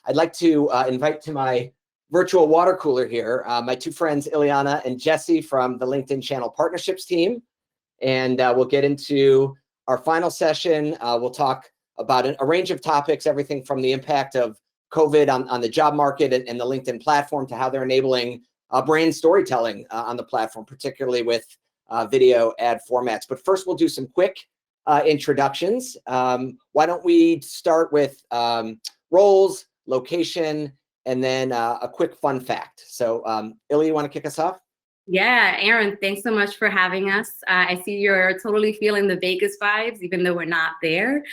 I'd like to invite to my virtual water cooler here my two friends, Illiana and Jessy from the LinkedIn Channel Partnerships team. And we'll get into our final session. We'll talk about a range of topics, everything from the impact of COVID on the job market and the LinkedIn platform to how they're enabling brand storytelling on the platform, particularly with video ad formats. But first, we'll do some quick introductions. Why don't we start with roles, location, and then a quick fun fact. So Illy, you want to kick us off? Yeah, Aaron, thanks so much for having us. I see you're totally feeling the Vegas vibes, even though we're not there.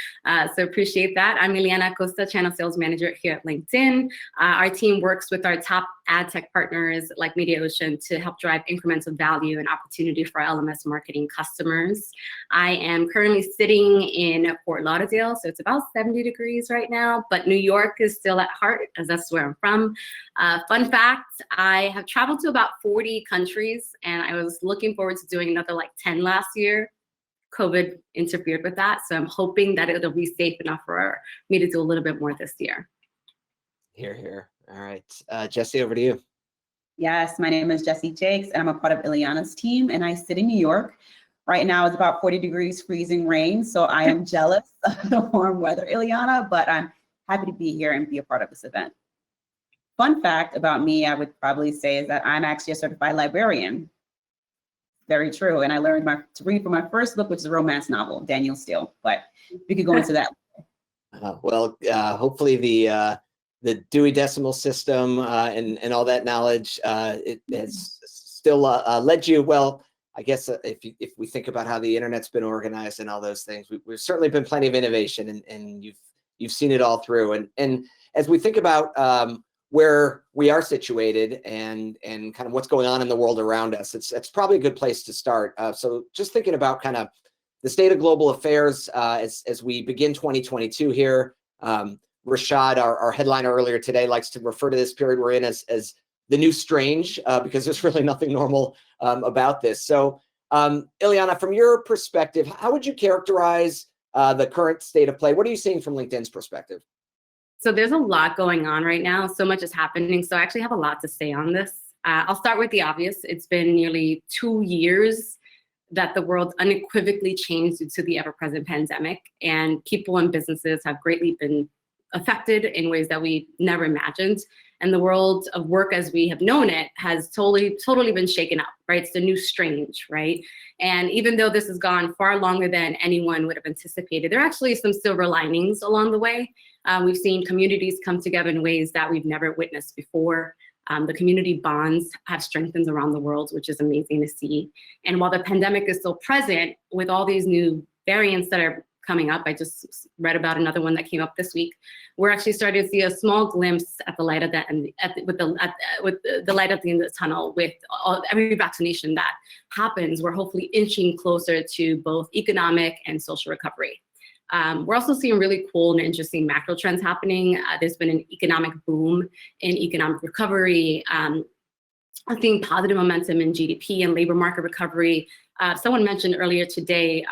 So appreciate that. I'm Illiana Acosta, Channel Sales Manager here at LinkedIn. Our team works with our top ad tech partners like MediaOcean to help drive incremental value and opportunity for our LMS marketing customers. I am currently sitting in Fort Lauderdale, so it's about 70 degrees right now, but New York is still at heart, as that's where I'm from. Fun fact, I have traveled to about 40 countries, and I was looking forward to doing another like 10 last year. COVID interfered with that, so I'm hoping that it'll be safe enough for me to do a little bit more this year. Hear, hear. All right, Jessy, over to you. Yes, my name is Jessy Jakes, and I'm a part of Illiana's team, and I sit in New York. Right now it's about 40 degrees, freezing rain, so I am jealous of the warm weather, Illiana, but I'm happy to be here and be a part of this event. Fun fact about me, I would probably say, is that I'm actually a certified librarian. Very true, and I learned to read from my first book, which is a romance novel, Daniel Steele, but we could go into that. Hopefully the Dewey Decimal System and all that knowledge, it has still led you, well, I guess if we think about how the internet's been organized and all those things, we've certainly been plenty of innovation, and you've seen it all through. And as we think about where we are situated and kind of what's going on in the world around us, it's probably a good place to start. So just thinking about kind of the state of global affairs as we begin 2022 here. Rashad, our headliner earlier today, likes to refer to this period we're in as the new strange, because there's really nothing normal about this. So Illiana, from your perspective, how would you characterize the current state of play? What are you seeing from LinkedIn's perspective? So there's a lot going on right now. So much is happening. So I actually have a lot to say on this. I'll start with the obvious. It's been nearly 2 years that the world unequivocally changed due to the ever-present pandemic, and people and businesses have greatly been affected in ways that we never imagined. And the world of work as we have known it has totally been shaken up, right? It's the new strange, right? And even though this has gone far longer than anyone would have anticipated, there are actually some silver linings along the way. We've seen communities come together in ways that we've never witnessed before. The community bonds have strengthened around the world, which is amazing to see. And while the pandemic is still present, with all these new variants that are coming up, I just read about another one that came up this week, we're actually starting to see a small glimpse at the light at the end, with the light at the end of the tunnel. With every vaccination that happens, we're hopefully inching closer to both economic and social recovery. We're also seeing really cool and interesting macro trends happening. There's been an economic boom in economic recovery. I'm seeing positive momentum in GDP and labor market recovery. Someone mentioned earlier today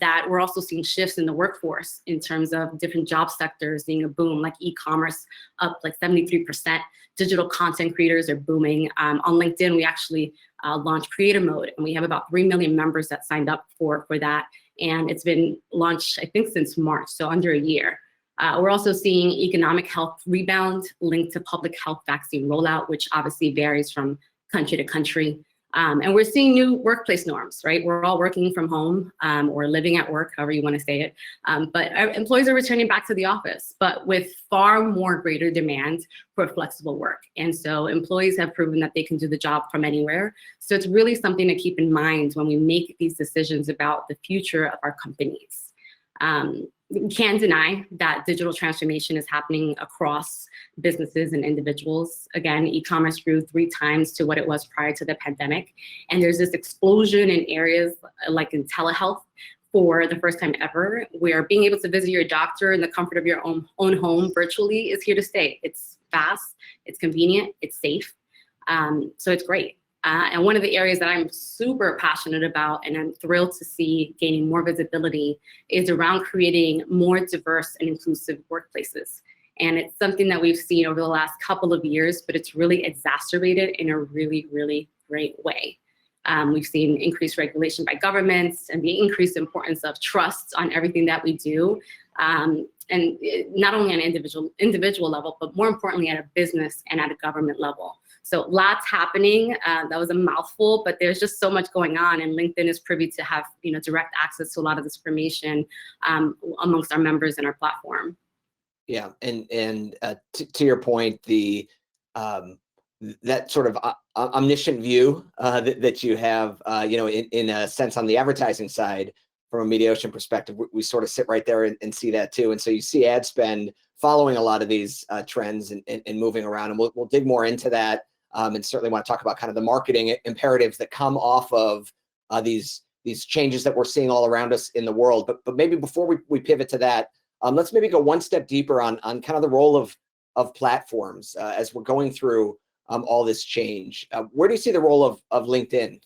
that we're also seeing shifts in the workforce in terms of different job sectors seeing a boom, like e-commerce up like 73%. Digital content creators are booming. On LinkedIn, we actually launched Creator Mode, and we have about 3 million members that signed up for that. And it's been launched, I think, since March, so under a year. We're also seeing economic health rebound linked to public health vaccine rollout, which obviously varies from country to country. And we're seeing new workplace norms, right? We're all working from home or living at work, however you want to say it. But our employees are returning back to the office, but with far more greater demand for flexible work. And so employees have proven that they can do the job from anywhere. So it's really something to keep in mind when we make these decisions about the future of our companies. We can't deny that digital transformation is happening across businesses and individuals. Again, e-commerce grew 3 times to what it was prior to the pandemic. And there's this explosion in areas like in telehealth for the first time ever, where being able to visit your doctor in the comfort of your own home virtually is here to stay. It's fast, it's convenient, it's safe. So it's great. And one of the areas that I'm super passionate about and I'm thrilled to see gaining more visibility is around creating more diverse and inclusive workplaces. And it's something that we've seen over the last couple of years, but it's really exacerbated in a really, really great way. We've seen increased regulation by governments and the increased importance of trust on everything that we do. And not only on an individual level, but more importantly at a business and at a government level. So lots happening. That was a mouthful, but there's just so much going on, and LinkedIn is privy to have direct access to a lot of this information amongst our members in our platform. Yeah, and to your point, the that sort of omniscient view that you have, in a sense on the advertising side from a Mediation perspective, we sort of sit right there and see that too. And so you see ad spend following a lot of these trends and moving around, and we'll dig more into that. And certainly want to talk about kind of the marketing imperatives that come off of these changes that we're seeing all around us in the world. But maybe before we pivot to that, let's maybe go one step deeper on kind of the role of platforms as we're going through all this change. Where do you see the role of LinkedIn?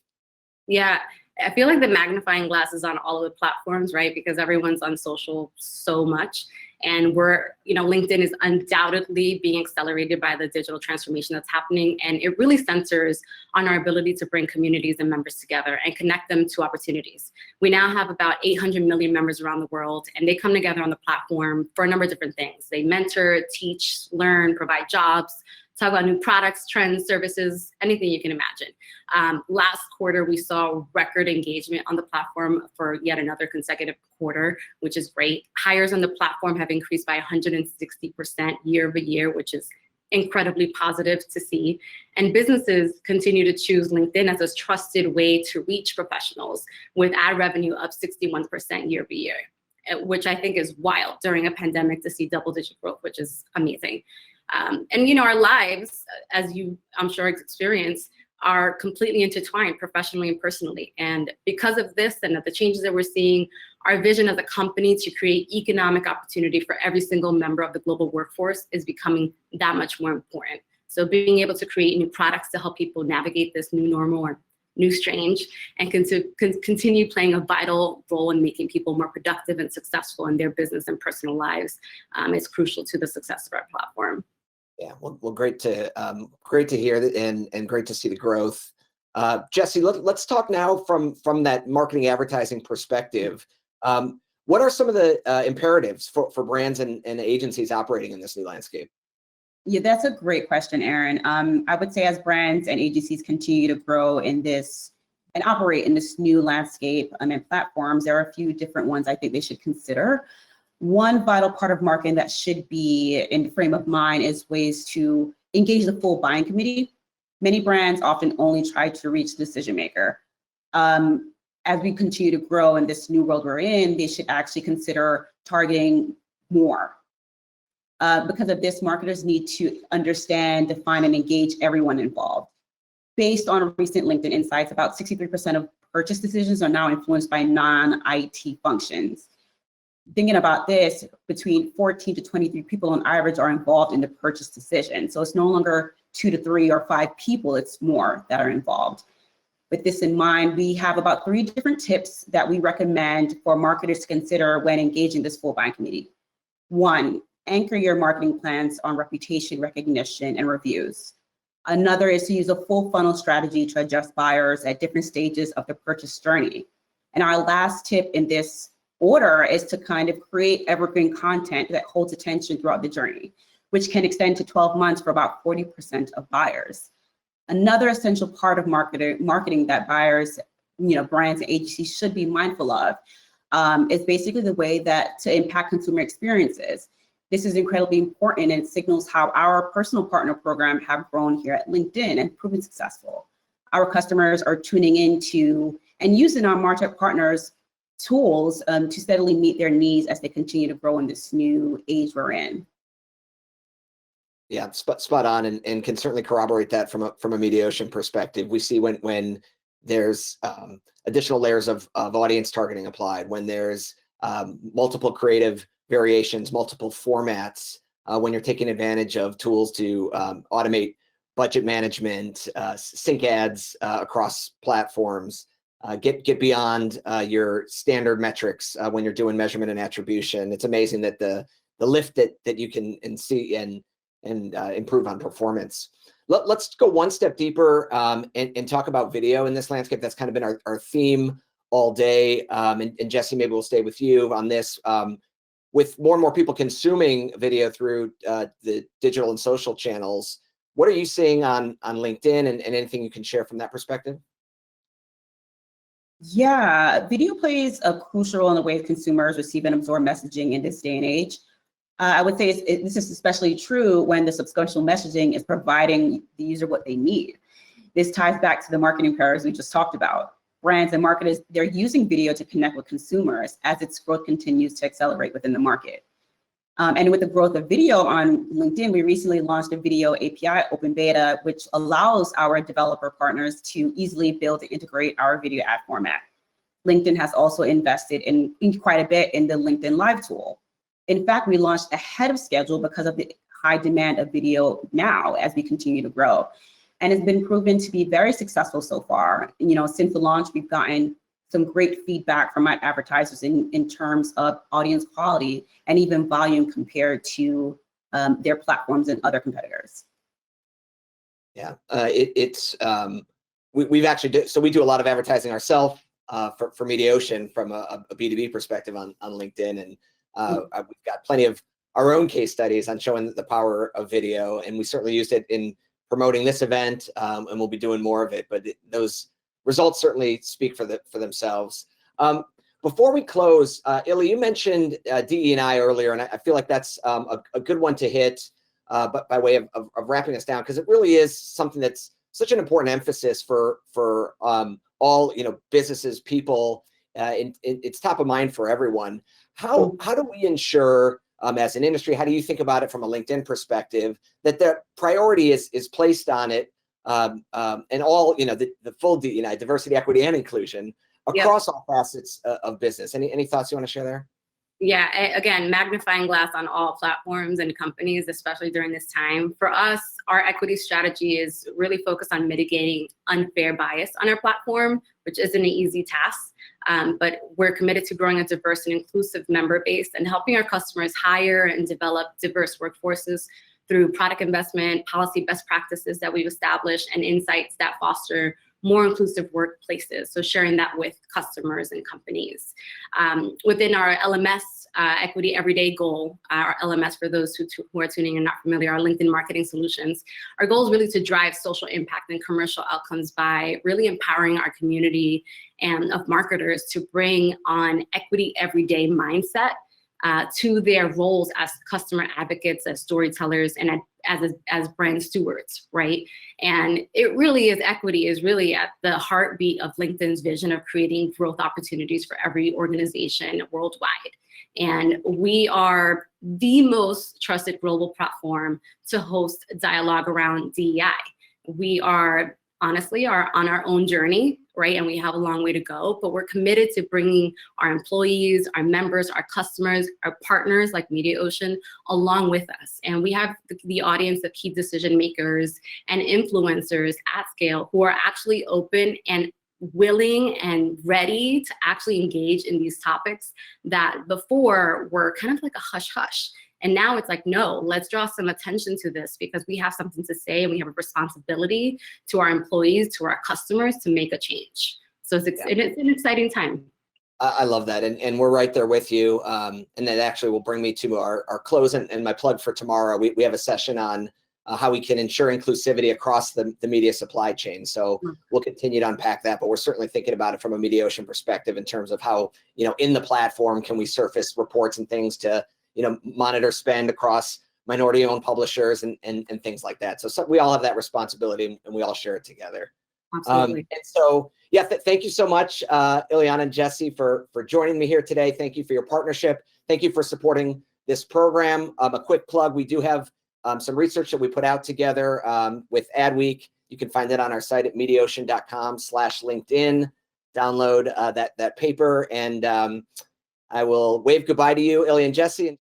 Yeah, I feel like the magnifying glass is on all of the platforms, right? Because everyone's on social so much. And LinkedIn is undoubtedly being accelerated by the digital transformation that's happening. And it really centers on our ability to bring communities and members together and connect them to opportunities. We now have about 800 million members around the world, and they come together on the platform for a number of different things. They mentor, teach, learn, provide jobs, talk about new products, trends, services, anything you can imagine. Last quarter, we saw record engagement on the platform for yet another consecutive quarter, which is great. Hires on the platform have increased by 160% year over year, which is incredibly positive to see. And businesses continue to choose LinkedIn as a trusted way to reach professionals, with ad revenue up 61% year over year, which I think is wild during a pandemic to see double-digit growth, which is amazing. And our lives, as you, I'm sure, experience, are completely intertwined professionally and personally. And because of this and of the changes that we're seeing, our vision as a company to create economic opportunity for every single member of the global workforce is becoming that much more important. So being able to create new products to help people navigate this new normal or new strange, and continue playing a vital role in making people more productive and successful in their business and personal lives is crucial to the success of our platform. Yeah, well, great to hear that, and great to see the growth. Jessy, let's talk now from that marketing advertising perspective. What are some of the imperatives for brands and agencies operating in this new landscape? Yeah, that's a great question, Aaron. I would say as brands and agencies continue to grow in this and operate in this new landscape and platforms, there are a few different ones I think they should consider. One vital part of marketing that should be in the frame of mind is ways to engage the full buying committee. Many brands often only try to reach the decision maker. As we continue to grow in this new world we're in, they should actually consider targeting more. Because of this, marketers need to understand, define, and engage everyone involved. Based on recent LinkedIn insights, about 63% of purchase decisions are now influenced by non-IT functions. Thinking about this, between 14 to 23 people on average are involved in the purchase decision. So it's no longer 2 to 3 or 5 people, it's more that are involved. With this in mind, we have about 3 different tips that we recommend for marketers to consider when engaging this full buying committee. 1, anchor your marketing plans on reputation recognition and reviews. Another is to use a full funnel strategy to adjust buyers at different stages of the purchase journey. And our last tip in this order is to kind of create evergreen content that holds attention throughout the journey, which can extend to 12 months for about 40% of buyers. Another essential part of marketing that buyers, brands and agencies should be mindful of is basically the way that to impact consumer experiences. This is incredibly important, and it signals how our personal partner program have grown here at LinkedIn and proven successful. Our customers are tuning into and using our MarTech partners tools to steadily meet their needs as they continue to grow in this new age we're in. Yeah, spot on, and can certainly corroborate that from a Mediation perspective. We see when there's additional layers of audience targeting applied, when there's multiple creative variations, multiple formats, when you're taking advantage of tools to automate budget management, sync ads across platforms, get beyond your standard metrics when you're doing measurement and attribution. It's amazing that the lift that you can see and improve on performance. Let's go one step deeper and talk about video in this landscape. That's kind of been our theme all day. And Jessy, maybe we'll stay with you on this. With more and more people consuming video through the digital and social channels, what are you seeing on LinkedIn and anything you can share from that perspective? Yeah, video plays a crucial role in the way consumers receive and absorb messaging in this day and age. I would say this is especially true when the substantial messaging is providing the user what they need. This ties back to the marketing pillars we just talked about. Brands and marketers, they're using video to connect with consumers as its growth continues to accelerate within the market. And with the growth of video on LinkedIn, we recently launched a video API open beta, which allows our developer partners to easily build and integrate our video ad format. LinkedIn has also invested in quite a bit in the LinkedIn Live tool. In fact, we launched ahead of schedule because of the high demand of video now as we continue to grow. And it's been proven to be very successful so far. You know, since the launch, we've gotten some great feedback from our advertisers in terms of audience quality and even volume compared to their platforms and other competitors. Yeah, we've actually so we do a lot of advertising ourselves for Mediaocean from a B2B perspective on LinkedIn, and we've got plenty of our own case studies on showing the power of video, and we certainly used it in promoting this event, and we'll be doing more of it. But those results certainly speak for themselves. Before we close, Illy, you mentioned DE&I earlier, and I feel like that's a good one to hit, but by way of wrapping us down, because it really is something that's such an important emphasis for all businesses, people. It's top of mind for everyone. How do we ensure, as an industry, how do you think about it from a LinkedIn perspective, that the priority is placed on it, and all the full DE&I, diversity, equity, and inclusion across all facets of business? Any thoughts you want to share there? Yeah, again, magnifying glass on all platforms and companies, especially during this time. For us, our equity strategy is really focused on mitigating unfair bias on our platform, which isn't an easy task. But we're committed to growing a diverse and inclusive member base and helping our customers hire and develop diverse workforces through product investment, policy best practices that we've established, and insights that foster more inclusive workplaces. So sharing that with customers and companies. Within our LMS equity everyday goal, our LMS, for those who are tuning in and not familiar, our LinkedIn marketing solutions, our goal is really to drive social impact and commercial outcomes by really empowering our community and of marketers to bring on equity everyday mindset to their roles as customer advocates, as storytellers, and as brand stewards, right? And it really is, equity is really at the heartbeat of LinkedIn's vision of creating growth opportunities for every organization worldwide. And we are the most trusted global platform to host dialogue around DEI. We are honestly are on our own journey, right? And we have a long way to go, but we're committed to bringing our employees, our members, our customers, our partners like Mediaocean along with us. And we have the audience of key decision makers and influencers at scale who are actually open and willing and ready to actually engage in these topics that before were kind of like a hush hush. And now it's like, no, let's draw some attention to this because we have something to say and we have a responsibility to our employees, to our customers to make a change. So it's an exciting time. I love that. And we're right there with you. And that actually will bring me to our close and my plug for tomorrow. We have a session on how we can ensure inclusivity across the media supply chain. So we'll continue to unpack that, but we're certainly thinking about it from a Mediaocean perspective in terms of how, in the platform, can we surface reports and things to, monitor spend across minority-owned publishers and things like that. So we all have that responsibility and we all share it together. Absolutely. And so, thank you so much, Illiana and Jessy, for joining me here today. Thank you for your partnership. Thank you for supporting this program. A quick plug, we do have some research that we put out together with Adweek. You can find it on our site at mediaocean.com/LinkedIn. Download that paper, and I will wave goodbye to you, Illy and Jessy.